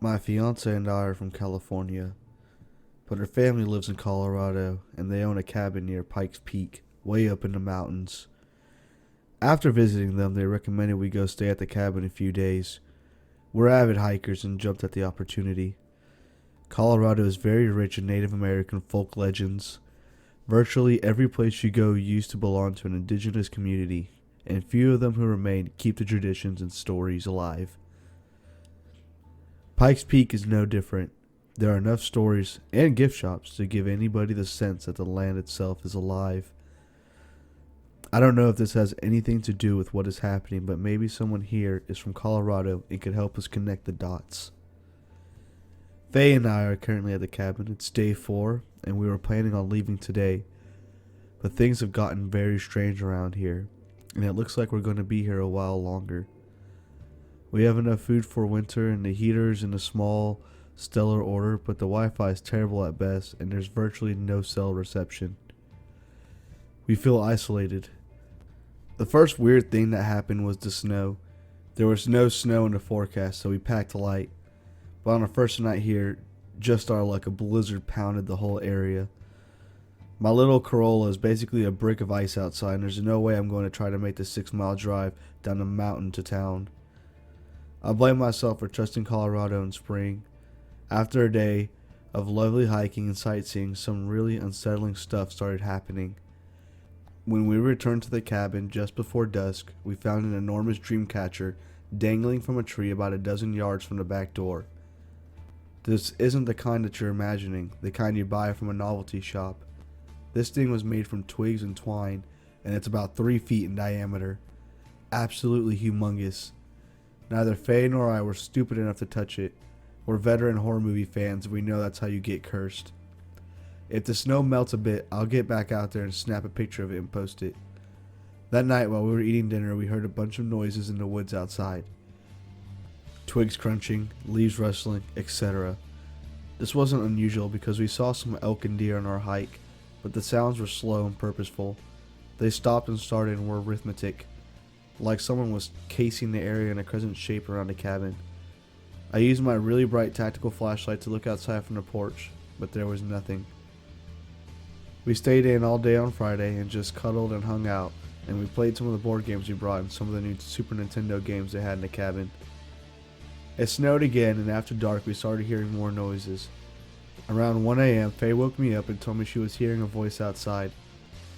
My fiance and I are from California, but her family lives in Colorado and they own a cabin near Pikes Peak, way up in the mountains. After visiting them, they recommended we go stay at the cabin a few days. We're avid hikers and jumped at the opportunity. Colorado is very rich in Native American folk legends. Virtually every place you go used to belong to an indigenous community, and few of them who remain keep the traditions and stories alive. Pikes Peak is no different. There are enough stories and gift shops to give anybody the sense that the land itself is alive. I don't know if this has anything to do with what is happening, but maybe someone here is from Colorado and could help us connect the dots. Faye and I are currently at the cabin. It's day 4, and we were planning on leaving today, but things have gotten very strange around here, and it looks like we're going to be here a while longer. We have enough food for winter, and the heater's in a small, stellar order, but the Wi-Fi is terrible at best, and there's virtually no cell reception. We feel isolated. The first weird thing that happened was the snow. There was no snow in the forecast, so we packed light. But on our first night here, just our luck, a blizzard pounded the whole area. My little Corolla is basically a brick of ice outside, and there's no way I'm going to try to make the 6-mile drive down the mountain to town. I blame myself for trusting Colorado in spring. After a day of lovely hiking and sightseeing, some really unsettling stuff started happening. When we returned to the cabin just before dusk, we found an enormous dream catcher dangling from a tree about a dozen yards from the back door. This isn't the kind that you're imagining, the kind you buy from a novelty shop. This thing was made from twigs and twine, and it's about 3 feet in diameter. Absolutely humongous. Neither Faye nor I were stupid enough to touch it. We're veteran horror movie fans, and we know that's how you get cursed. If the snow melts a bit, I'll get back out there and snap a picture of it and post it. That night while we were eating dinner, we heard a bunch of noises in the woods outside. Twigs crunching, leaves rustling, etc. This wasn't unusual because we saw some elk and deer on our hike, but the sounds were slow and purposeful. They stopped and started and were rhythmic, like someone was casing the area in a crescent shape around the cabin. I used my really bright tactical flashlight to look outside from the porch, but there was nothing. We stayed in all day on Friday and just cuddled and hung out, and we played some of the board games we brought and some of the new Super Nintendo games they had in the cabin. It snowed again, and after dark we started hearing more noises. Around 1 a.m., Faye woke me up and told me she was hearing a voice outside.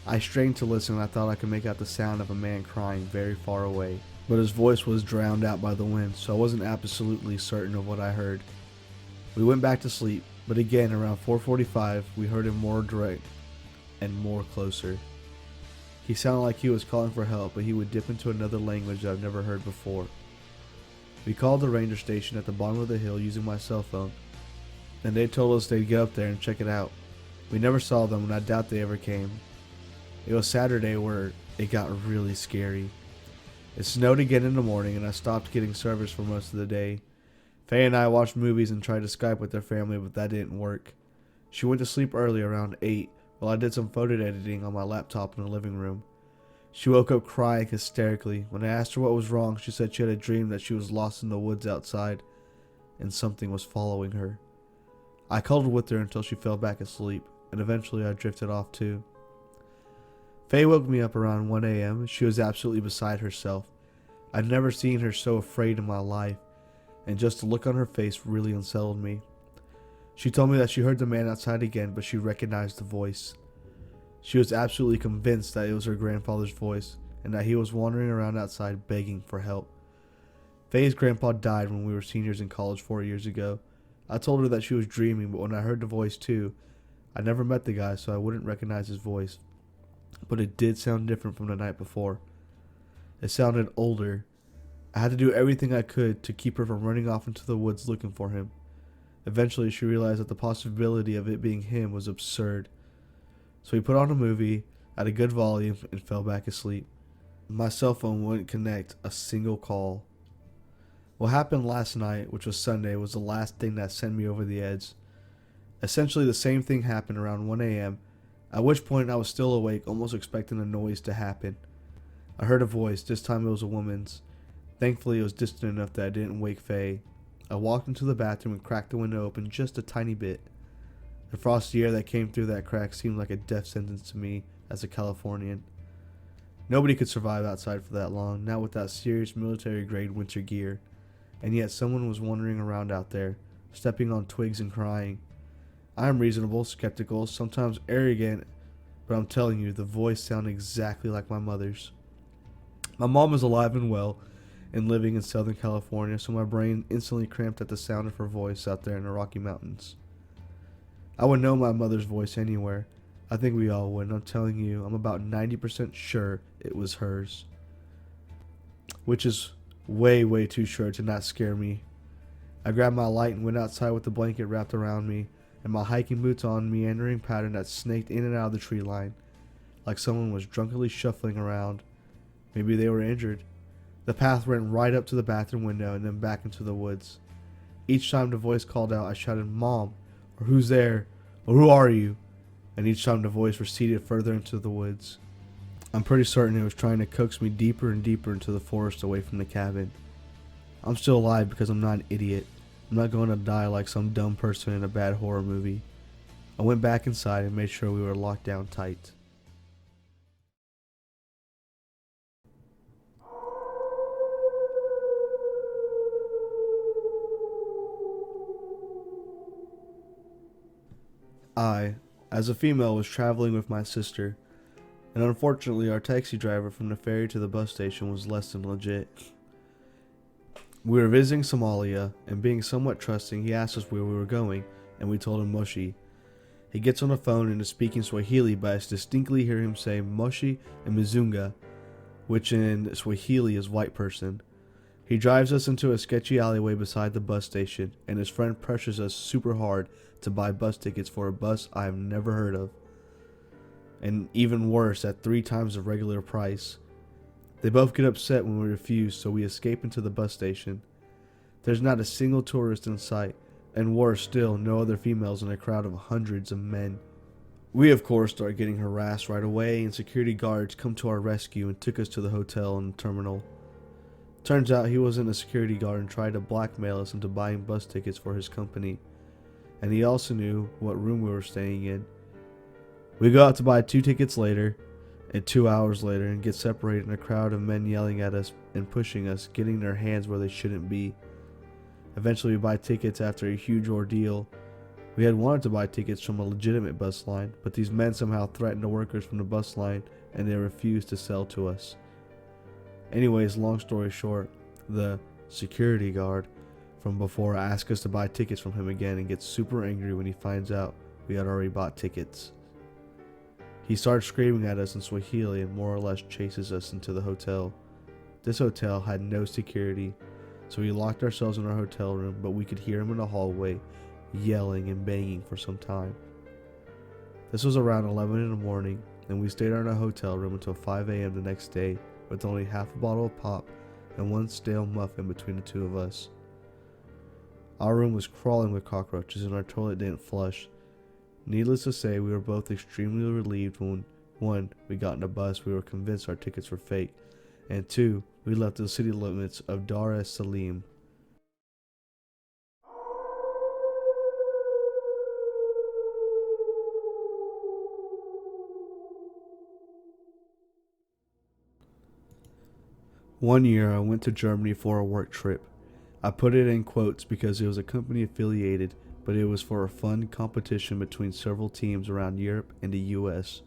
I strained to listen and I thought I could make out the sound of a man crying very far away, but his voice was drowned out by the wind, so I wasn't absolutely certain of what I heard. We went back to sleep, but again around 4:45 we heard him more direct and more closer. He sounded like he was calling for help, but he would dip into another language that I've never heard before. We called the ranger station at the bottom of the hill using my cell phone, and they told us they'd get up there and check it out. We never saw them, and I doubt they ever came. It was Saturday where it got really scary. It snowed again in the morning, and I stopped getting service for most of the day. Faye and I watched movies and tried to Skype with their family, but that didn't work. She went to sleep early around 8, while I did some photo editing on my laptop in the living room. She woke up crying hysterically. When I asked her what was wrong, she said she had a dream that she was lost in the woods outside, and something was following her. I cuddled with her until she fell back asleep, and eventually I drifted off too. Faye woke me up around 1 a.m. She was absolutely beside herself. I'd never seen her so afraid in my life, and just the look on her face really unsettled me. She told me that she heard the man outside again, but she recognized the voice. She was absolutely convinced that it was her grandfather's voice, and that he was wandering around outside begging for help. Faye's grandpa died when we were seniors in college 4 years ago. I told her that she was dreaming, but when I heard the voice too, I never met the guy, so I wouldn't recognize his voice. But it did sound different from the night before. It sounded older. I had to do everything I could to keep her from running off into the woods looking for him. Eventually, she realized that the possibility of it being him was absurd. So we put on a movie at a good volume and fell back asleep. My cell phone wouldn't connect a single call. What happened last night, which was Sunday, was the last thing that sent me over the edge. Essentially, the same thing happened around 1 a.m., at which point I was still awake, almost expecting a noise to happen. I heard a voice. This time it was a woman's. Thankfully, it was distant enough that I didn't wake Faye. I walked into the bathroom and cracked the window open just a tiny bit. The frosty air that came through that crack seemed like a death sentence to me as a Californian. Nobody could survive outside for that long, not without serious military-grade winter gear. And yet someone was wandering around out there, stepping on twigs and crying. I am reasonable, skeptical, sometimes arrogant, but I'm telling you, the voice sounded exactly like my mother's. My mom is alive and well and living in Southern California, so my brain instantly cramped at the sound of her voice out there in the Rocky Mountains. I would know my mother's voice anywhere. I think we all would, and I'm telling you, I'm about 90% sure it was hers. Which is way, way too sure to not scare me. I grabbed my light and went outside with the blanket wrapped around me, and my hiking boots on, meandering pattern that snaked in and out of the tree line, like someone was drunkenly shuffling around. Maybe they were injured. The path ran right up to the bathroom window and then back into the woods. Each time the voice called out, I shouted, "Mom," or "Who's there?" or "Who are you?" And each time the voice receded further into the woods. I'm pretty certain it was trying to coax me deeper and deeper into the forest away from the cabin. I'm still alive because I'm not an idiot. I'm not going to die like some dumb person in a bad horror movie. I went back inside and made sure we were locked down tight. I, as a female, was traveling with my sister, and unfortunately our taxi driver from the ferry to the bus station was less than legit. We were visiting Somalia, and being somewhat trusting, he asked us where we were going, and we told him Moshi. He gets on the phone and is speaking Swahili, but I distinctly hear him say Moshi and Mizunga, which in Swahili is white person. He drives us into a sketchy alleyway beside the bus station, and his friend pressures us super hard to buy bus tickets for a bus I have never heard of, and even worse, at 3 times the regular price. They both get upset when we refuse, so we escape into the bus station. There's not a single tourist in sight, and worse still, no other females in a crowd of hundreds of men. We of course start getting harassed right away, and security guards come to our rescue and took us to the hotel in the terminal. Turns out he wasn't a security guard and tried to blackmail us into buying bus tickets for his company, and he also knew what room we were staying in. We go out to buy 2 tickets later, and 2 hours later, and get separated in a crowd of men yelling at us and pushing us, getting their hands where they shouldn't be. Eventually we buy tickets after a huge ordeal. We had wanted to buy tickets from a legitimate bus line, but these men somehow threatened the workers from the bus line, and they refused to sell to us. Anyways, long story short, the security guard from before asked us to buy tickets from him again and gets super angry when he finds out we had already bought tickets. He starts screaming at us in Swahili and more or less chases us into the hotel. This hotel had no security, so we locked ourselves in our hotel room, but we could hear him in the hallway yelling and banging for some time. This was around 11 in the morning, and we stayed in our hotel room until 5 a.m. the next day with only half a bottle of pop and 1 stale muffin between the 2 of us. Our room was crawling with cockroaches and our toilet didn't flush. Needless to say, we were both extremely relieved when 1. We got in a bus, we were convinced our tickets were fake, and 2. We left the city limits of Dar es Salaam. One year I went to Germany for a work trip. I put it in quotes because it was a company affiliated, but it was for a fun competition between several teams around Europe and the US.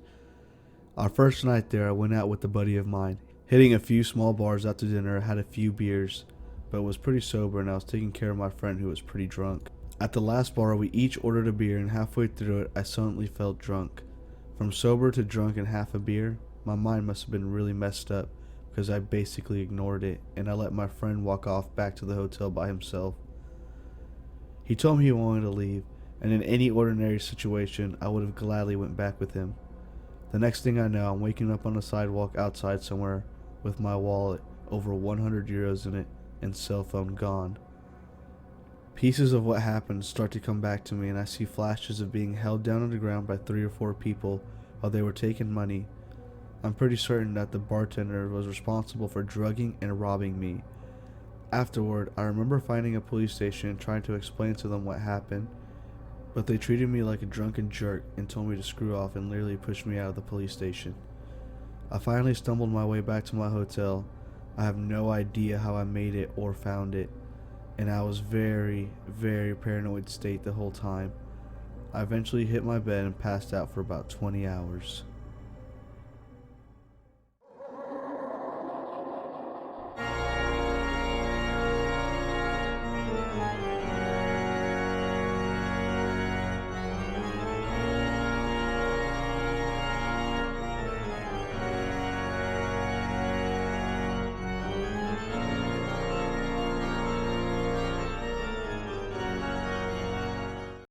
Our first night there I went out with a buddy of mine, hitting a few small bars after dinner, had a few beers, but was pretty sober and I was taking care of my friend who was pretty drunk. At the last bar we each ordered a beer and halfway through it I suddenly felt drunk. From sober to drunk in half a beer, my mind must have been really messed up because I basically ignored it and I let my friend walk off back to the hotel by himself. He told me he wanted to leave, and in any ordinary situation I would have gladly went back with him. The next thing I know, I'm waking up on the sidewalk outside somewhere with my wallet, over 100 euros in it, and cell phone gone. Pieces of what happened start to come back to me, and I see flashes of being held down on the ground by 3 or 4 people while they were taking money. I'm pretty certain that the bartender was responsible for drugging and robbing me. Afterward, I remember finding a police station and trying to explain to them what happened, but they treated me like a drunken jerk and told me to screw off and literally pushed me out of the police station. I finally stumbled my way back to my hotel. I have no idea how I made it or found it, and I was very, very paranoid state the whole time. I eventually hit my bed and passed out for about 20 hours.